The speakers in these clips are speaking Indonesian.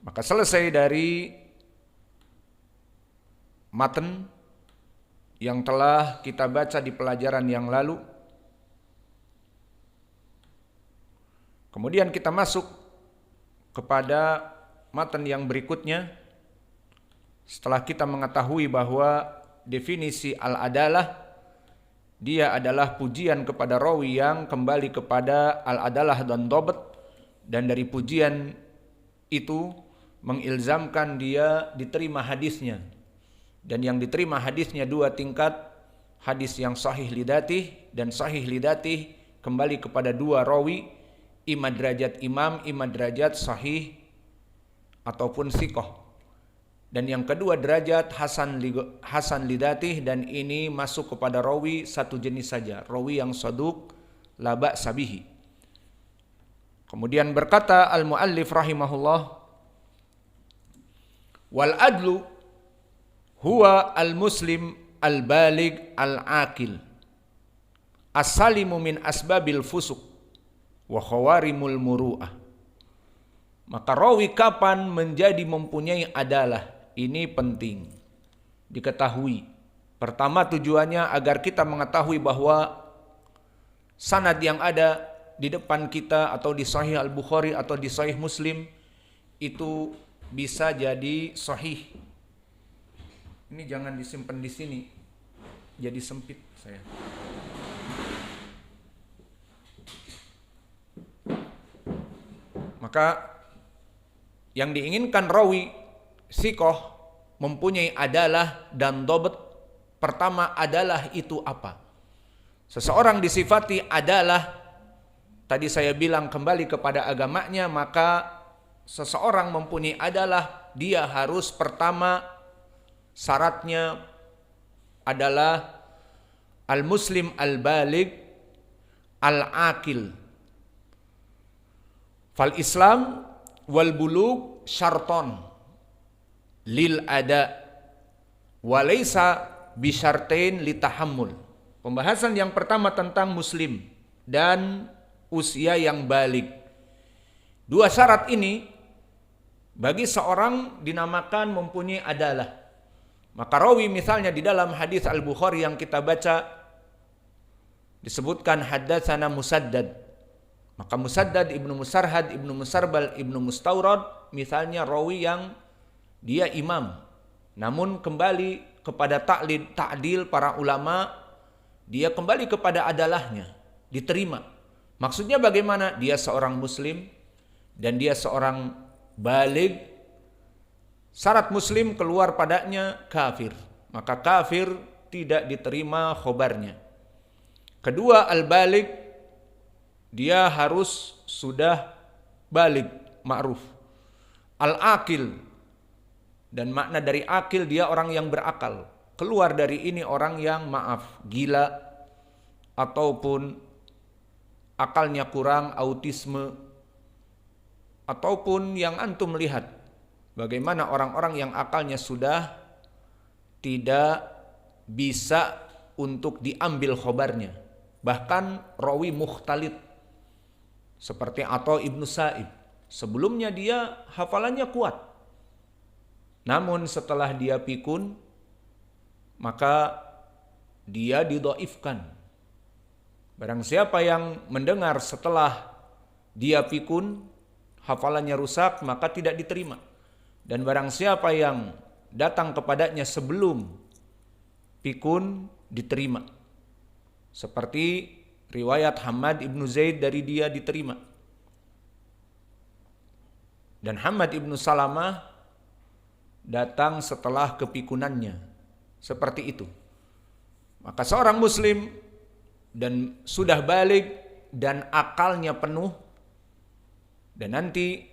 Maka selesai dari matan yang telah kita baca di pelajaran yang lalu. Kemudian kita masuk kepada matan yang berikutnya. Setelah kita mengetahui bahwa definisi al-adalah, dia adalah pujian kepada rawi yang kembali kepada al-adalah dan dhabt, dan dari pujian itu mengilzamkan dia diterima hadisnya. Dan yang diterima hadisnya dua tingkat, hadis yang sahih lidatih dan sahih lidatih kembali kepada dua rawi, ima derajat imam, ima derajat sahih ataupun thiqah. Dan yang kedua derajat hasan lidatih, dan ini masuk kepada rawi satu jenis saja, rawi yang saduq la ba'sa bihi. Kemudian berkata al-muallif rahimahullah, wal adlu huwa al-muslim al-balig al-aqil as-salimu min asbabil fusuq wa khawarimul muru'ah. Maka rawi kapan menjadi mempunyai adalah, ini penting diketahui. Pertama tujuannya agar kita mengetahui bahwa sanad yang ada di depan kita atau di Sahih Al-Bukhari atau di Sahih Muslim itu bisa jadi sahih. Ini jangan disimpan di sini, jadi sempit saya. Maka yang diinginkan rawi thiqah mempunyai adalah dan dhabt. Pertama, adalah itu apa? Seseorang disifati adalah, tadi saya bilang kembali kepada agamanya, maka seseorang mempunyai adalah, dia harus pertama syaratnya adalah al-muslim al-balig al-aqil. Fal Islam wal bulugh syarton lil ada walaysa bisyartain litahammul. Pembahasan yang pertama tentang muslim dan usia yang balik. Dua syarat ini bagi seorang dinamakan mempunyai adalah. Maka rawi misalnya di dalam hadis Al-Bukhari yang kita baca disebutkan haddatsana Musaddad. Maka Musaddad ibnu Musarhad ibnu Musarbal ibnu Mustawrad misalnya rawi yang dia imam, namun kembali kepada ta'dil para ulama, dia kembali kepada adalahnya, diterima. Maksudnya bagaimana? Dia seorang muslim dan dia seorang balig. Syarat muslim keluar padanya kafir, maka kafir tidak diterima khobarnya. Kedua, al-balig, dia harus sudah balig, ma'ruf. Al-aqil, dan makna dari akil dia orang yang berakal. Keluar dari ini orang yang gila, ataupun akalnya kurang, autisme, ataupun yang antum melihat bagaimana orang-orang yang akalnya sudah tidak bisa untuk diambil khobarnya. Bahkan rawi mukhtalid seperti Atha ibnu Sa'ib. Sebelumnya dia hafalannya kuat, namun setelah dia pikun maka dia didhaifkan. Barang siapa yang mendengar setelah dia pikun hafalannya rusak, maka tidak diterima. Dan barang siapa yang datang kepadanya sebelum pikun diterima. Seperti riwayat Hammad ibnu Zaid dari dia diterima. Dan Hammad ibnu Salamah datang setelah kepikunannya. Seperti itu. Maka seorang muslim dan sudah balik dan akalnya penuh, dan nanti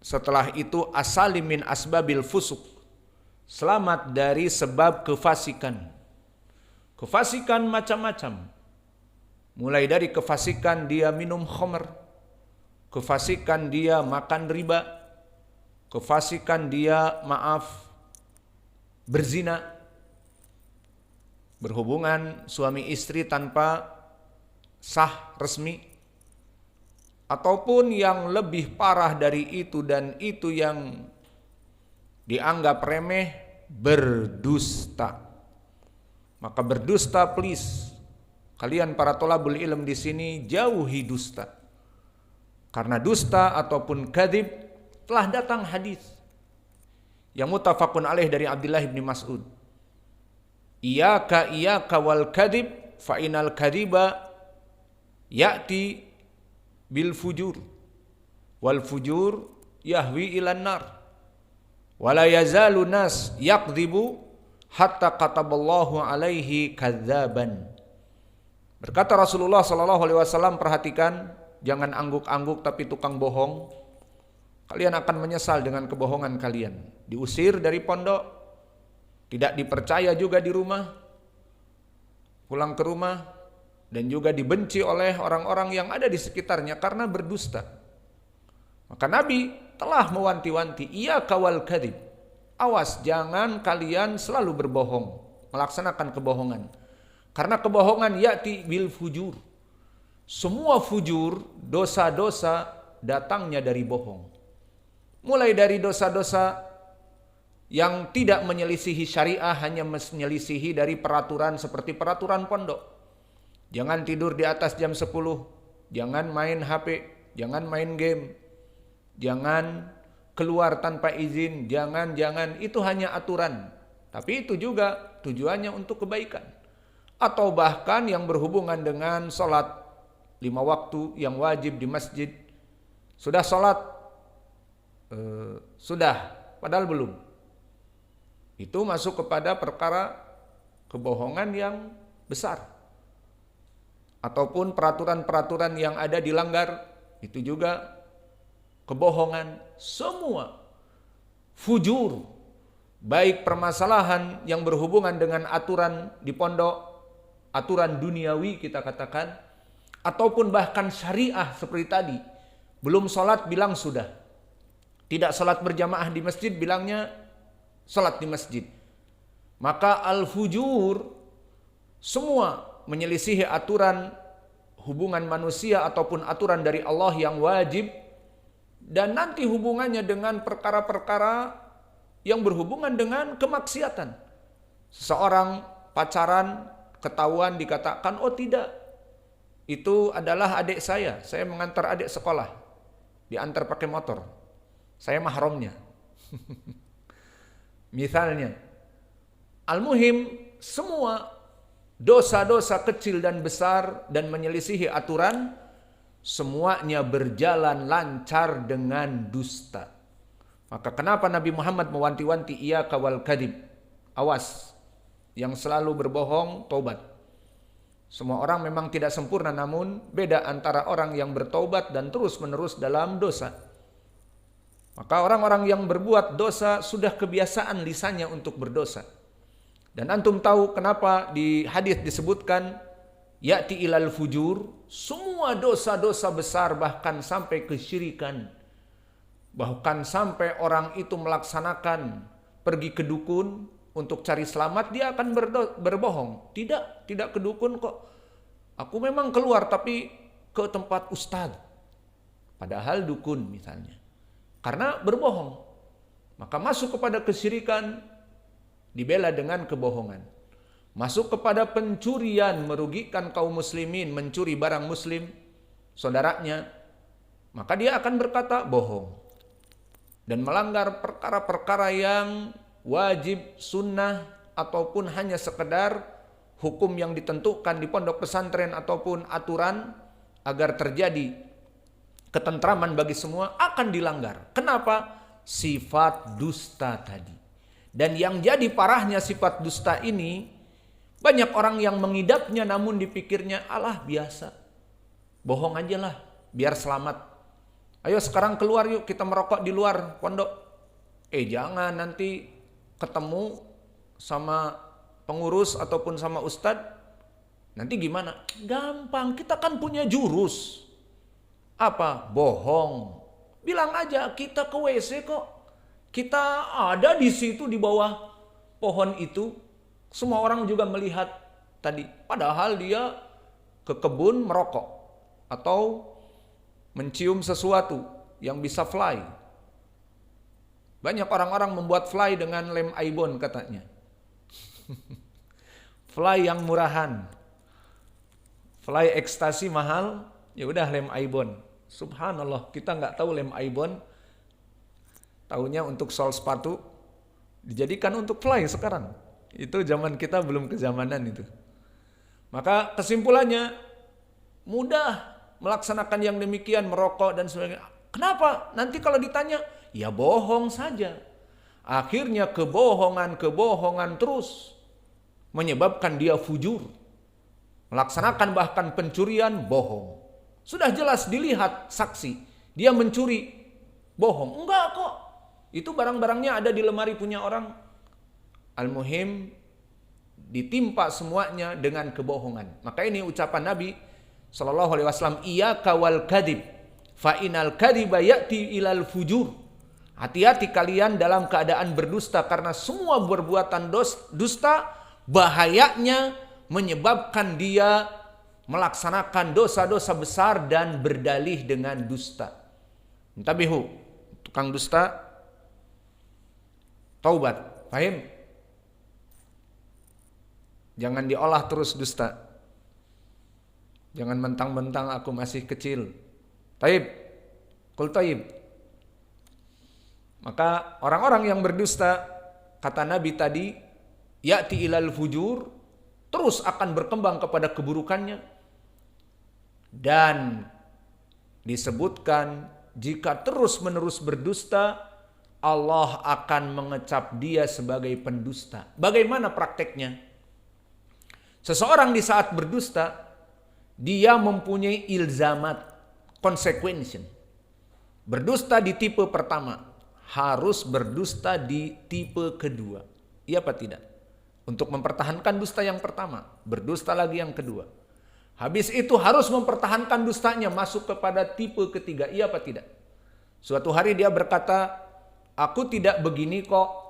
setelah itu asalim min asbabil fusuk, selamat dari sebab kefasikan. Kefasikan macam-macam. Mulai dari kefasikan dia minum khamr, kefasikan dia makan riba, kefasikan dia berzina, berhubungan suami istri tanpa sah resmi, ataupun yang lebih parah dari itu, dan itu yang dianggap remeh, berdusta. Maka berdusta, please, kalian para thalabul ilm di sini jauhi dusta. Karena dusta ataupun kadzib telah datang hadis yang muttafaqun alaih dari Abdullah bin Mas'ud. Iyyaka wal kadzib fa inal kadziba ya'ti bil fujur wal fujur yahwi ilan nar wala yazalu nas yakdzibu hatta kataballahu alaihi kadzaban. Berkata Rasulullah sallallahu alaihi wasallam, perhatikan, jangan angguk-angguk tapi tukang bohong. Kalian akan menyesal dengan kebohongan kalian. Diusir dari pondok, tidak dipercaya juga di rumah, pulang ke rumah, dan juga dibenci oleh orang-orang yang ada di sekitarnya karena berdusta. Maka Nabi telah mewanti-wanti, iyyaka wal kadzib. Awas, jangan kalian selalu berbohong, melaksanakan kebohongan. Karena kebohongan ya'ti bil fujur. Semua fujur, dosa-dosa datangnya dari bohong. Mulai dari dosa-dosa yang tidak menyelisihi syariah, hanya menyelisihi dari peraturan seperti peraturan pondok. Jangan tidur di atas jam 10, jangan main HP, jangan main game, jangan keluar tanpa izin, jangan, itu hanya aturan. Tapi itu juga tujuannya untuk kebaikan. Atau bahkan yang berhubungan dengan sholat 5 waktu yang wajib di masjid. Sudah sholat? Sudah, padahal belum. Itu masuk kepada perkara kebohongan yang besar. Ataupun peraturan-peraturan yang ada dilanggar, itu juga kebohongan. Semua fujur, baik permasalahan yang berhubungan dengan aturan di pondok, aturan duniawi kita katakan, ataupun bahkan syariah seperti tadi. Belum sholat bilang sudah. Tidak sholat berjamaah di masjid bilangnya sholat di masjid. Maka al-fujur semua menyelisihi aturan hubungan manusia ataupun aturan dari Allah yang wajib, dan nanti hubungannya dengan perkara-perkara yang berhubungan dengan kemaksiatan. Seseorang pacaran, ketahuan, dikatakan, oh tidak, itu adalah adik saya mengantar adik sekolah, diantar pakai motor, saya mahramnya. Misalnya, al-muhim, semua dosa-dosa kecil dan besar dan menyelisihi aturan, semuanya berjalan lancar dengan dusta. Maka kenapa Nabi Muhammad mewanti-wanti, iyyaka wal kadzib, awas, yang selalu berbohong, tobat. Semua orang memang tidak sempurna, namun beda antara orang yang bertobat dan terus-menerus dalam dosa. Maka orang-orang yang berbuat dosa sudah kebiasaan lisannya untuk berdosa. Dan antum tahu kenapa di hadis disebutkan ya'ti ilal fujur, semua dosa-dosa besar bahkan sampai kesyirikan. Bahkan sampai orang itu melaksanakan pergi ke dukun untuk cari selamat, dia akan berbohong. Tidak ke dukun kok. Aku memang keluar tapi ke tempat ustadz. Padahal dukun misalnya. Karena berbohong. Maka masuk kepada kesyirikan, dibela dengan kebohongan. Masuk kepada pencurian, merugikan kaum muslimin, mencuri barang muslim, saudaranya, maka dia akan berkata bohong. Dan melanggar perkara-perkara yang wajib, sunnah, ataupun hanya sekedar hukum yang ditentukan di pondok pesantren ataupun aturan agar terjadi ketentraman bagi semua, akan dilanggar. Kenapa? Sifat dusta tadi. Dan yang jadi parahnya sifat dusta ini, banyak orang yang mengidapnya namun dipikirnya, alah biasa, bohong aja lah, biar selamat. Ayo sekarang keluar yuk, kita merokok di luar pondok. Jangan, nanti ketemu sama pengurus ataupun sama ustadz, nanti gimana? Gampang, kita kan punya jurus. Apa? Bohong. Bilang aja, kita ke WC kok. Kita ada di situ di bawah pohon itu. Semua orang juga melihat tadi. Padahal dia ke kebun merokok. Atau mencium sesuatu yang bisa fly. Banyak orang-orang membuat fly dengan lem Aibon katanya. Fly yang murahan. Fly ekstasi mahal, ya udah lem Aibon. Subhanallah, kita nggak tahu lem Aibon. Taunya untuk sol sepatu, dijadikan untuk fly sekarang. Itu zaman kita belum kezamanan itu. Maka kesimpulannya, mudah melaksanakan yang demikian, merokok dan sebagainya. Kenapa? Nanti kalau ditanya, ya bohong saja. Akhirnya kebohongan terus menyebabkan dia fujur. Melaksanakan bahkan pencurian, bohong. Sudah jelas dilihat saksi, dia mencuri, bohong. Enggak kok, itu barang-barangnya ada di lemari punya orang. Al-muhim, ditimpa semuanya dengan kebohongan. Maka ini ucapan Nabi SAW, iyyaka wal kadhib, fa inal kadhiba ya'ti ilal fujur. Hati-hati kalian dalam keadaan berdusta, karena semua perbuatan dusta bahayanya menyebabkan dia melaksanakan dosa-dosa besar dan berdalih dengan dusta. Intabihu, tukang dusta, taubat, paham? Jangan diolah terus dusta. Jangan mentang-mentang aku masih kecil. Taib, kul taib. Maka orang-orang yang berdusta, kata Nabi tadi, ya'ti ilal fujur, terus akan berkembang kepada keburukannya. Dan disebutkan jika terus-menerus berdusta, Allah akan mengecap dia sebagai pendusta. Bagaimana prakteknya? Seseorang di saat berdusta, dia mempunyai ilzamat, consequence. Berdusta di tipe pertama, harus berdusta di tipe kedua. Iya apa tidak? Untuk mempertahankan dusta yang pertama, berdusta lagi yang kedua. Habis itu harus mempertahankan dustanya, masuk kepada tipe ketiga. Iya apa tidak? Suatu hari dia berkata, aku tidak begini kok.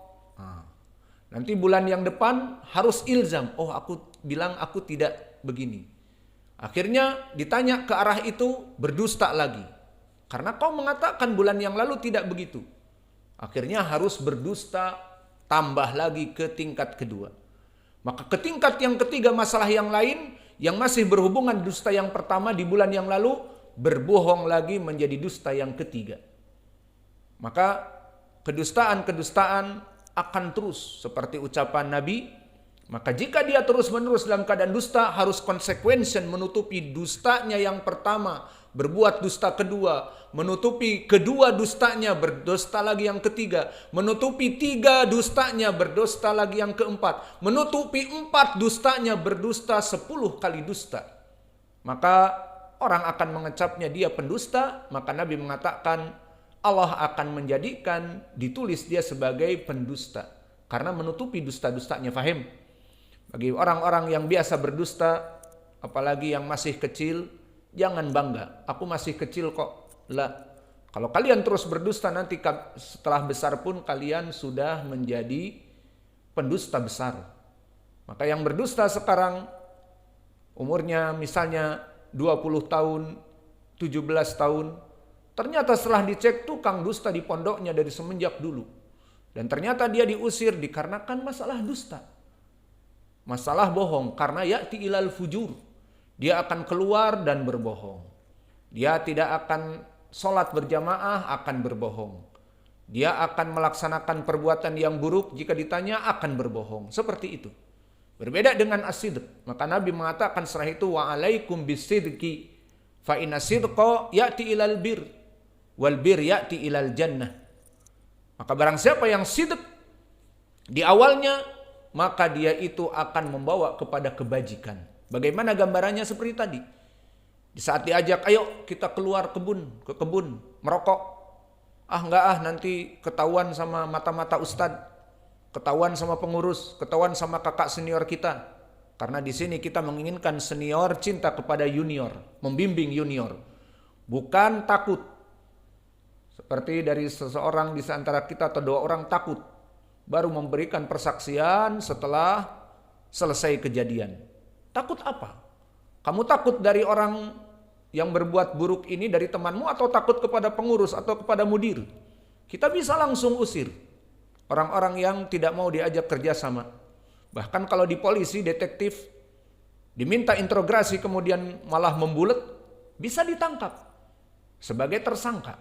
Nanti bulan yang depan harus ilzam. Oh, aku bilang aku tidak begini. Akhirnya ditanya ke arah itu, berdusta lagi. Karena kau mengatakan bulan yang lalu tidak begitu. Akhirnya harus berdusta, tambah lagi ke tingkat kedua. Maka ke tingkat yang ketiga, masalah yang lain yang masih berhubungan dusta yang pertama di bulan yang lalu, berbohong lagi menjadi dusta yang ketiga. Maka kedustaan-kedustaan akan terus seperti ucapan Nabi. Maka jika dia terus-menerus dalam keadaan dusta, harus konsekuensi menutupi dustanya yang pertama, berbuat dusta kedua, menutupi kedua dustanya, berdusta lagi yang ketiga, menutupi tiga dustanya, berdusta lagi yang keempat, menutupi 4 dustanya, berdusta 10 kali dusta. Maka orang akan mengecapnya dia pendusta. Maka Nabi mengatakan Allah akan menjadikan, ditulis dia sebagai pendusta karena menutupi dusta-dustanya. Faham? Bagi orang-orang yang biasa berdusta, apalagi yang masih kecil, jangan bangga. Aku masih kecil kok. Lah, kalau kalian terus berdusta, nanti setelah besar pun kalian sudah menjadi pendusta besar. Maka yang berdusta sekarang umurnya misalnya 20 tahun, 17 tahun, ternyata setelah dicek tukang dusta di pondoknya dari semenjak dulu. Dan ternyata dia diusir dikarenakan masalah dusta. Masalah bohong, karena ya'ti ilal fujur. Dia akan keluar dan berbohong. Dia tidak akan sholat berjamaah, akan berbohong. Dia akan melaksanakan perbuatan yang buruk, jika ditanya akan berbohong. Seperti itu. Berbeda dengan as-sidq. Maka Nabi mengatakan setelah itu, wa alaikum bisidqi fa inna sidqa ya'ti ilal bir wal bir ya'ti ilal jannah. Maka barang siapa yang sidq di awalnya, maka dia itu akan membawa kepada kebajikan. Bagaimana gambarannya seperti tadi? Di saat diajak, ayo kita keluar ke kebun, merokok. Enggak nanti ketahuan sama mata-mata ustadz, ketahuan sama pengurus, ketahuan sama kakak senior kita. Karena di sini kita menginginkan senior cinta kepada junior, membimbing junior. Bukan takut. Seperti dari seseorang di antara kita atau 2 orang takut, baru memberikan persaksian setelah selesai kejadian. Takut apa? Kamu takut dari orang yang berbuat buruk ini dari temanmu atau takut kepada pengurus atau kepada mudir? Kita bisa langsung usir orang-orang yang tidak mau diajak kerjasama. Bahkan kalau di polisi, detektif, diminta interogasi kemudian malah membulet, bisa ditangkap sebagai tersangka.